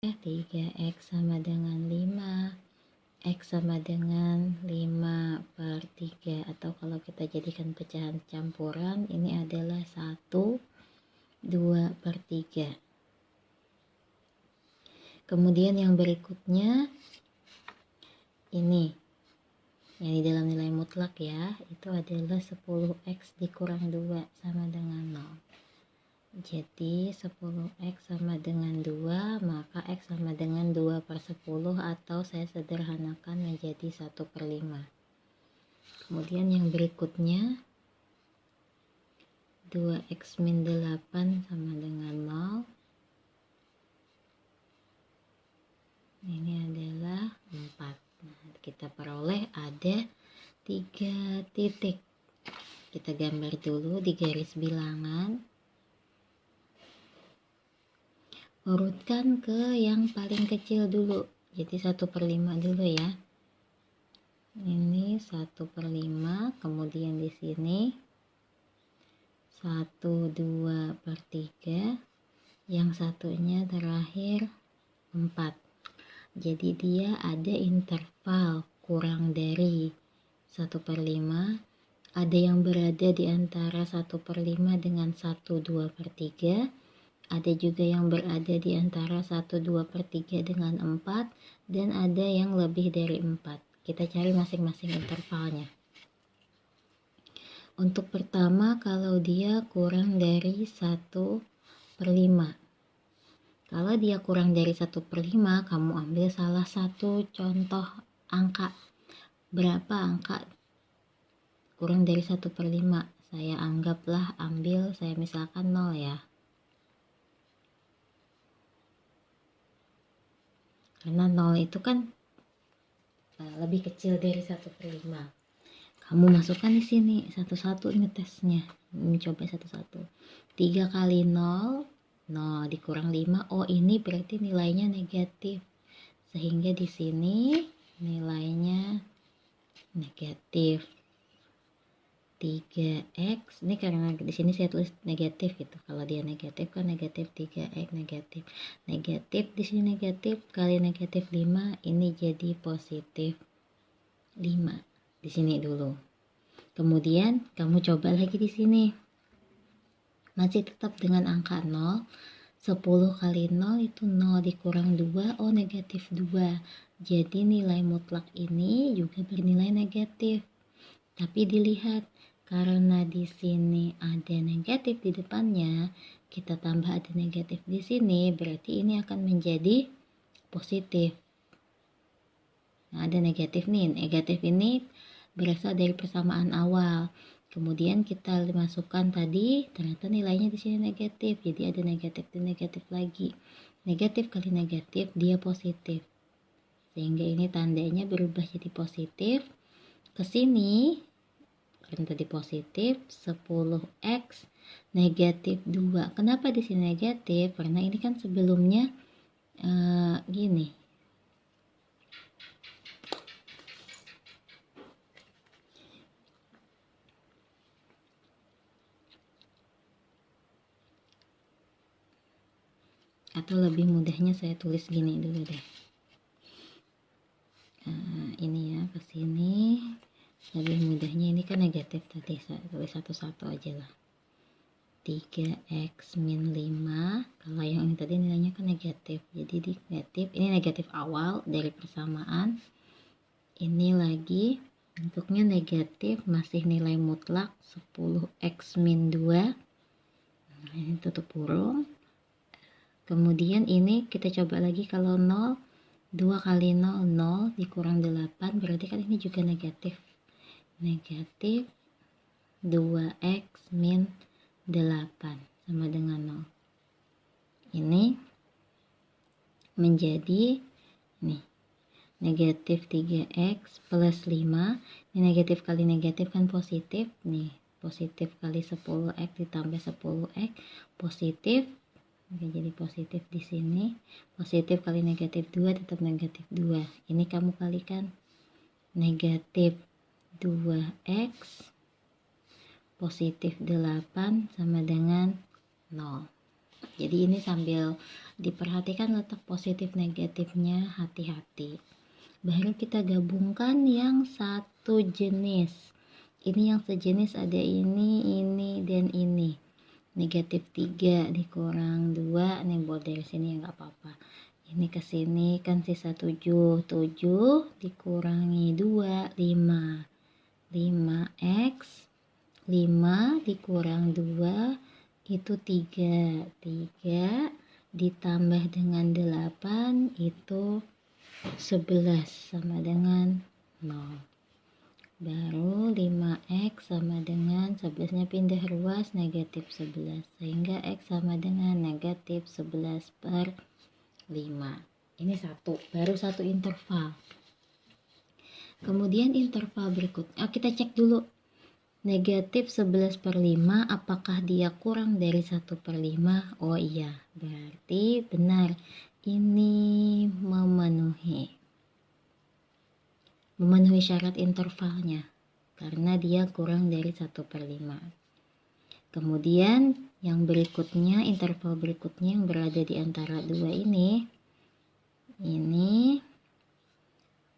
3x sama dengan 5, x sama dengan 5/3, atau kalau kita jadikan pecahan campuran ini adalah 1/2/3. Kemudian yang berikutnya ini yang di dalam nilai mutlak ya, itu adalah 10x dikurang 2 sama dengan 0. Jadi 10x sama dengan 2, maka x sama dengan 2/10, atau saya sederhanakan menjadi 1/5. Kemudian yang berikutnya 2x min 8 sama dengan 0. Ini adalah 4. Nah, kita peroleh ada 3 titik. Kita gambar dulu di garis bilangan. Urutkan ke yang paling kecil dulu, jadi 1/5 dulu ya. Ini 1/5, kemudian di sini 1/2/3, yang satunya terakhir 4. Jadi dia ada interval kurang dari 1/5, ada yang berada di antara 1/5 dengan 1/2/3, ada juga yang berada di antara 1/2/3 dengan 4, dan ada yang lebih dari 4. Kita cari masing-masing intervalnya. Untuk pertama, kalau dia kurang dari 1/5. Kalau dia kurang dari 1/5, kamu ambil salah satu contoh angka. Berapa angka kurang dari 1/5? Saya anggaplah saya misalkan 0 ya. Karena 0 itu kan lebih kecil dari 1/5. Kamu masukkan di sini satu-satu, ini tesnya. Ini coba satu-satu. 3 kali 0, 0 dikurang 5. Oh, ini berarti nilainya negatif. Sehingga di sini nilainya negatif 3x. Ini karena di sini saya tulis negatif gitu. Kalau dia negatif kan negatif 3x, negatif di sini negatif kali negatif 5, ini jadi positif 5 di sini dulu. Kemudian kamu coba lagi di sini. Masih tetap dengan angka 0. 10 kali 0 itu 0 dikurang 2, oh negatif 2. Jadi nilai mutlak ini juga bernilai negatif. Tapi dilihat, karena di sini ada negatif di depannya, kita tambah ada negatif di sini, berarti ini akan menjadi positif. Nah, ada negatif nih. Negatif ini berasal dari persamaan awal. Kemudian kita masukkan tadi, ternyata nilainya di sini negatif. Jadi ada negatif dan negatif lagi. Negatif kali negatif dia positif. Sehingga ini tandanya berubah jadi positif. Ke sini karena tadi positif 10x negatif 2. Kenapa di sini negatif? Karena ini kan sebelumnya gini. Atau lebih mudahnya saya tulis gini dulu deh. Ini ya, ke sini lebih mudahnya, ini kan negatif tadi, saya tulis satu-satu aja lah. 3x min 5, kalau yang ini tadi nilainya kan negatif, jadi di negatif, ini negatif awal dari persamaan, ini lagi bentuknya negatif, masih nilai mutlak 10x min 2. Nah, ini tutup kurung. Kemudian ini kita coba lagi, kalau 0, 2 kali 0, 0 dikurang 8, berarti kan ini juga negatif. Negatif 2x min 8 sama dengan 0. Ini menjadi nih negatif 3x plus 5. Ini negatif kali negatif kan positif. Nih positif kali 10x ditambah 10x positif. Oke, jadi positif di sini. Positif kali negatif 2 tetap negatif 2. Ini kamu kalikan negatif 2x positif 8 sama dengan 0. Jadi ini sambil diperhatikan letak positif negatifnya, hati-hati. Baru kita gabungkan yang satu jenis. Ini yang sejenis ada ini, dan ini. Negatif 3 dikurang 2, nih buat dari sini ya nggak apa-apa. Ini ke sini kan sisa 7. 7 dikurangi 2, 5. 5x 5 dikurang 2 itu 3. 3 ditambah dengan 8 itu 11 sama dengan 0. Baru 5x sama dengan 11 nya pindah ruas negatif 11, sehingga x sama dengan negatif 11 per 5. Ini satu, baru satu interval. Kemudian interval berikutnya kita cek dulu negatif 11 per 5 apakah dia kurang dari 1 per 5. Oh iya, berarti benar, ini memenuhi syarat intervalnya karena dia kurang dari 1 per 5. Kemudian yang berikutnya, interval berikutnya yang berada di antara dua ini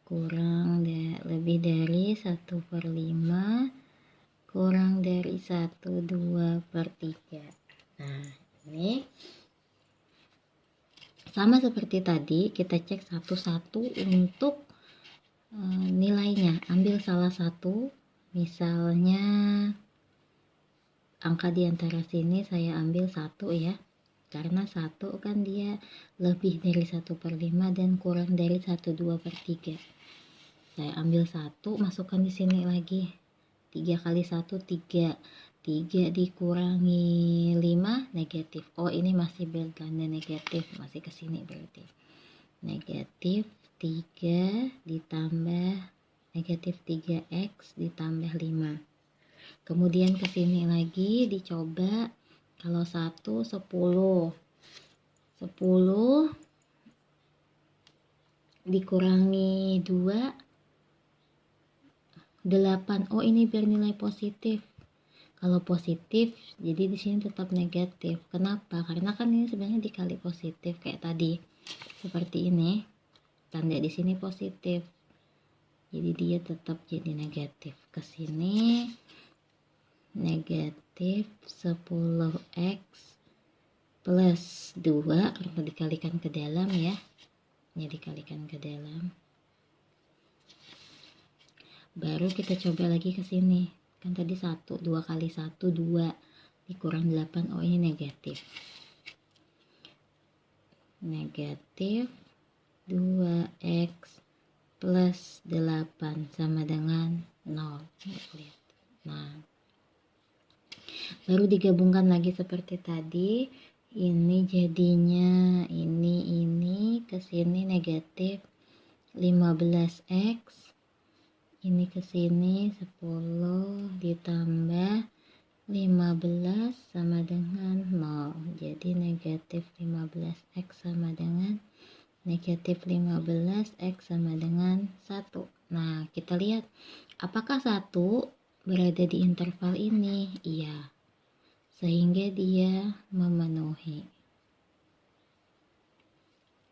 kurang lebih dari 1 per 5 kurang dari 1, 2 per 3. Nah ini sama seperti tadi, kita cek satu-satu untuk nilainya. Ambil salah satu, misalnya angka di antara sini saya ambil 1 ya, karena 1 kan dia lebih dari 1 per 5 dan kurang dari 1, 2 per 3. Saya ambil 1, masukkan di sini lagi. 3 kali 1 3. 3 dikurangi 5 negatif. Oh ini masih berganda negatif, masih ke sini berarti. Negatif 3 ditambah negatif 3x ditambah 5. Kemudian ke sini lagi dicoba, kalau 1 10. 10 dikurangi 2 8. Oh ini bernilai positif. Kalau positif jadi di sini tetap negatif. Kenapa? Karena kan ini sebenarnya dikali positif kayak tadi. Seperti ini. Tanda di sini positif. Jadi dia tetap jadi negatif. Ke sini negatif 10x plus 2 karena dikalikan ke dalam ya. Ini dikalikan ke dalam. Baru kita coba lagi ke sini. Kan tadi 1, 2 kali 1 2 dikurang 8. Oh ini negatif. Negatif 2x plus 8 sama dengan 0. Nah, baru digabungkan lagi seperti tadi. Ini jadinya ini ke sini negatif 15x. Ini ke sini 10 ditambah 15 sama dengan 0. Jadi negatif 15x sama dengan negatif 15x sama dengan 1. Nah, kita lihat apakah 1 berada di interval ini? Iya. Sehingga dia memenuhi.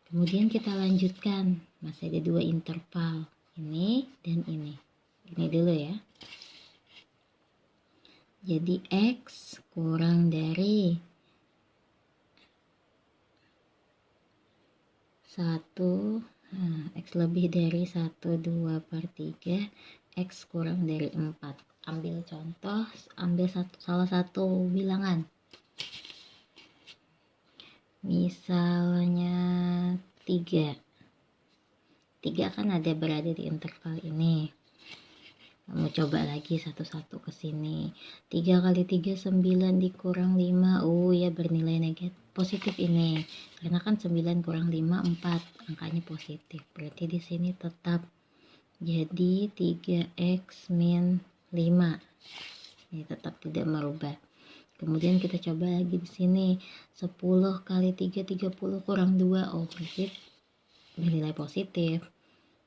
Kemudian kita lanjutkan. Masih ada dua interval. Ini dan ini dulu ya. Jadi x kurang dari 1, x lebih dari 1, 2 per 3, x kurang dari 4. Ambil contoh, ambil salah satu bilangan. Misalnya 3. 3 kan ada berada di interval ini. Kamu coba lagi satu-satu ke sini. 3 kali 3 9 dikurang 5. Oh ya bernilai negatif positif ini. Karena kan 9 kurang 5 4. Angkanya positif. Berarti di sini tetap jadi 3x min 5. Ini tetap tidak merubah. Kemudian kita coba lagi di sini. 10 kali 3 30 kurang 2. Oh berarti bernilai positif.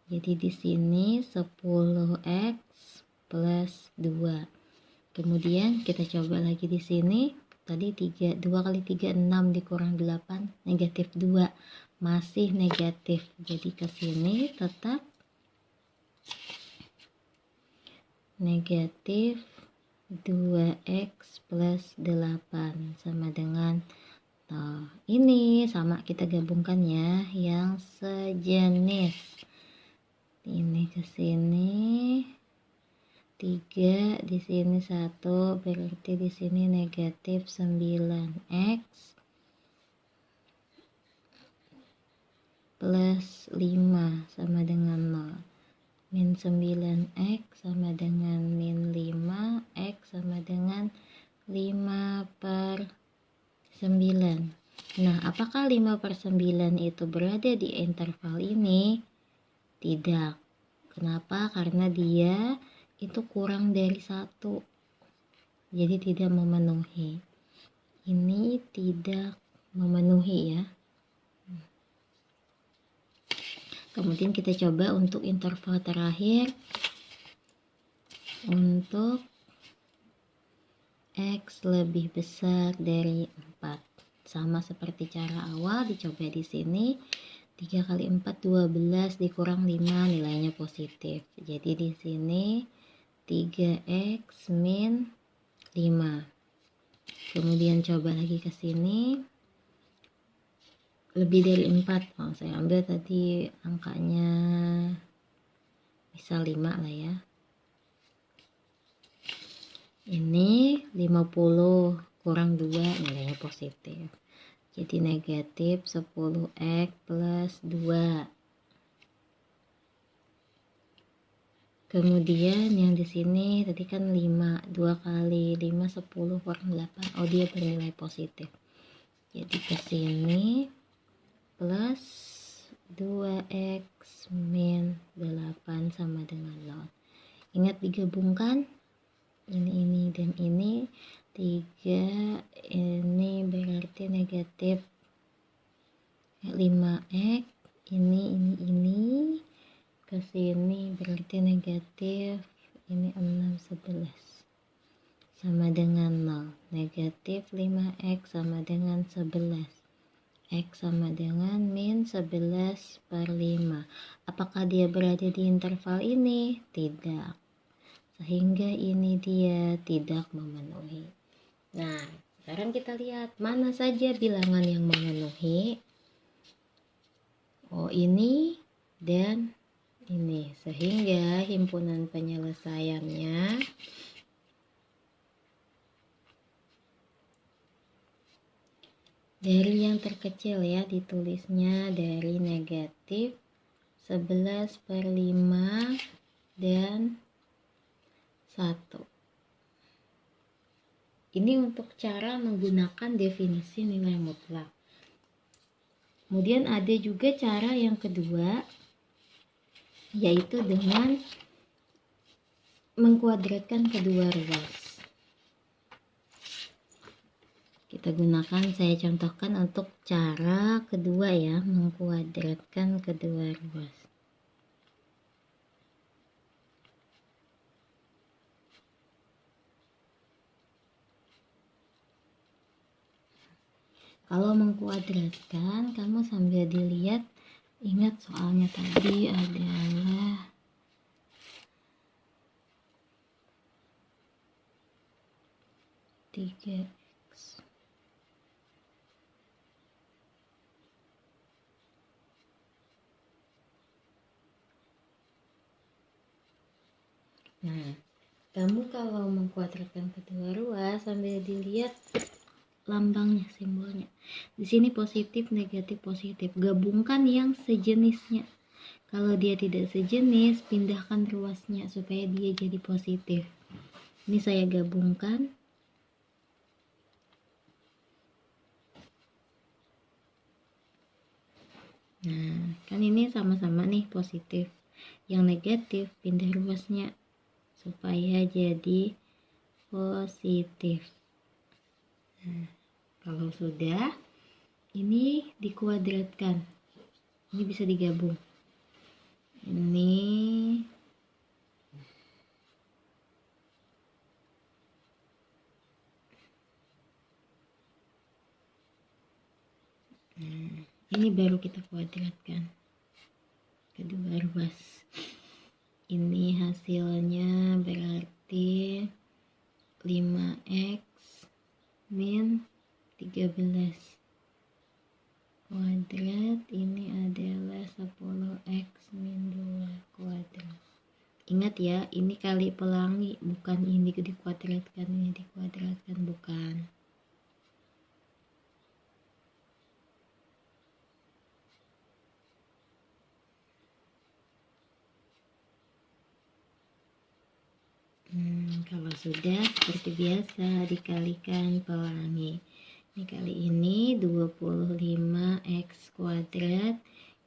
Jadi di sini 10x plus 2. Kemudian kita coba lagi di sini. tadi 3, 2 kali 3 6 dikurang 8 negatif 2, masih negatif. Jadi ke sini tetap negatif 2x plus 8 sama dengan ini sama kita gabungkan ya yang sejenis. Ini ke sini 3, di sini 1, berarti di sini negatif 9x plus 5 sama dengan 0. Min 9x sama dengan min 5x sama dengan 5 per 9. Nah, apakah 5 per 9 itu berada di interval ini? Tidak. Kenapa? Karena dia itu kurang dari 1. Jadi tidak memenuhi. Ini tidak memenuhi ya. Kemudian kita coba untuk interval terakhir. Untuk X lebih besar dari 4. Sama seperti cara awal, dicoba di sini. 3 kali 4 12 dikurang 5 nilainya positif. Jadi di sini 3x min 5. Kemudian coba lagi ke sini. Lebih dari 4. Saya ambil tadi angkanya misal 5 lah ya. Ini 50 kurang 2 nilainya positif. Jadi negatif 10x plus 2. Kemudian yang di sini tadi kan 5. 2 kali 5 10 kurang 8. Oh, dia bernilai positif. Jadi ke sini plus 2x min 8 sama dengan 0. Ingat digabungkan. Ini dan ini 3, ini berarti negatif 5x, ini ke sini berarti negatif ini 6 11 sama dengan 0. Negatif 5x sama dengan 11, x sama dengan min 11 per 5. Apakah dia berada di interval ini? Tidak. Sehingga ini dia tidak memenuhi. Nah, sekarang kita lihat mana saja bilangan yang memenuhi. Oh, ini dan ini. Sehingga himpunan penyelesaiannya dari yang terkecil ya, ditulisnya dari negatif 11 per 5 dan 1. Ini untuk cara menggunakan definisi nilai mutlak. Kemudian ada juga cara yang kedua, yaitu dengan mengkuadratkan kedua ruas. Kita gunakan, saya contohkan untuk cara kedua ya, mengkuadratkan kedua ruas. Kalau mengkuadratkan, kamu sambil dilihat, ingat soalnya tadi adalah tiga x. Nah, kamu kalau mengkuadratkan kedua ruas sambil dilihat lambangnya, simbolnya. Di sini positif, negatif, positif. Gabungkan yang sejenisnya. Kalau dia tidak sejenis, pindahkan ruasnya supaya dia jadi positif. Ini saya gabungkan. Nah, kan ini sama-sama nih positif. Yang negatif pindah ruasnya supaya jadi positif. Nah, kalau sudah, ini dikuadratkan. Ini bisa digabung. Ini Ini baru kita kuadratkan kedua ruas. Ini hasilnya berarti 5x min 13 kuadrat. Ini adalah 10x min 2 kuadrat. Ingat ya, ini kali pelangi, bukan ini dikuadratkan, ini dikuadratkan, bukan. Kalau sudah, seperti biasa, dikalikan pelangi. Ini kali ini 25x kuadrat,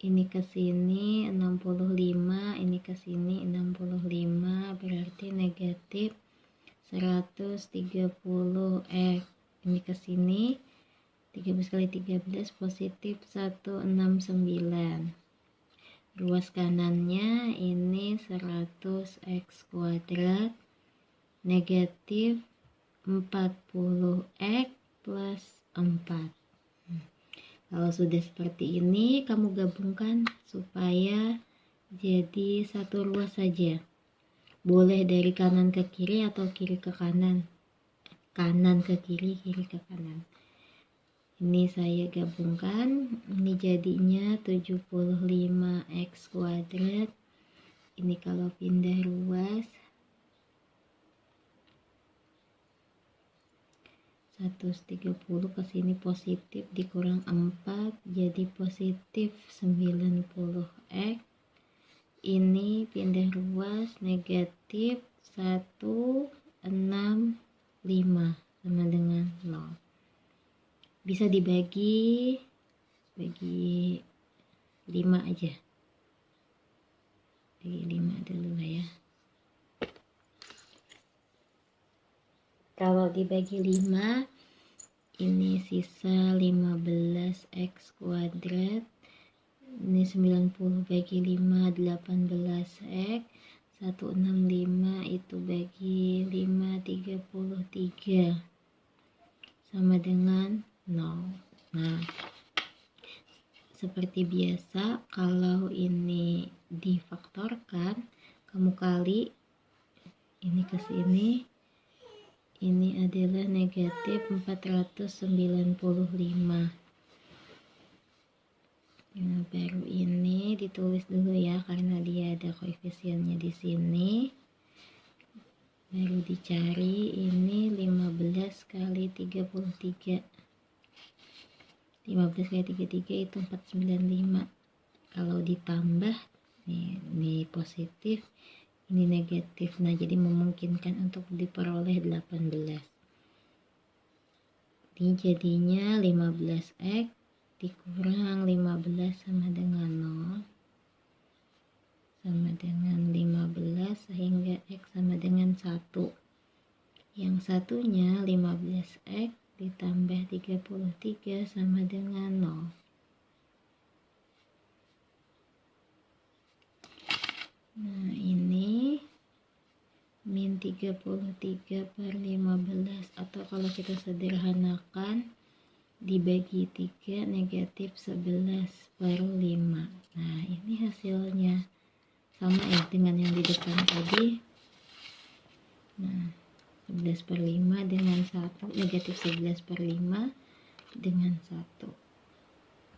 ini ke sini 65, ini ke sini 65, berarti negatif 130x. Ini ke sini 13 kali 13 positif 169. Ruas kanannya ini 100x kuadrat negatif 40x plus 4. Kalau sudah seperti ini, kamu gabungkan supaya jadi satu ruas saja. Boleh dari kanan ke kiri atau kiri ke kanan. Kanan ke kiri, kiri ke kanan. Ini saya gabungkan, ini jadinya 75x kuadrat. Ini kalau pindah ruas 130 ke sini positif dikurang 4 jadi positif 90x. Ini pindah ruas negatif 165 sama dengan 0. Bisa dibagi 5 aja. Bagi 5 dulu lah ya. Kalau dibagi 5, ini sisa 15x kuadrat. Ini 90 bagi 5, 18x. 165 itu bagi 5, 33. Sama dengan 0. Nah, seperti biasa, kalau ini difaktorkan, kamu kali ini ke sini. Ini adalah negatif 495. Nah, baru ini ditulis dulu ya, karena dia ada koefisiennya di sini. Baru dicari, ini 15 kali 33. 15 kali 33 itu 495. Kalau ditambah, ini positif, ini negatif. Nah, jadi memungkinkan untuk diperoleh 18. Ini jadinya 15x dikurang 15 sama dengan 0. Sama dengan 15 sehingga x sama dengan 1. Yang satunya 15x ditambah 33 sama dengan 0. Nah, ini min 33 per 15, atau kalau kita sederhanakan dibagi 3 negatif 11 per 5. Nah, ini hasilnya sama ya dengan yang di depan tadi. Nah, 11 per 5 dengan 1, negatif 11 per 5 dengan 1.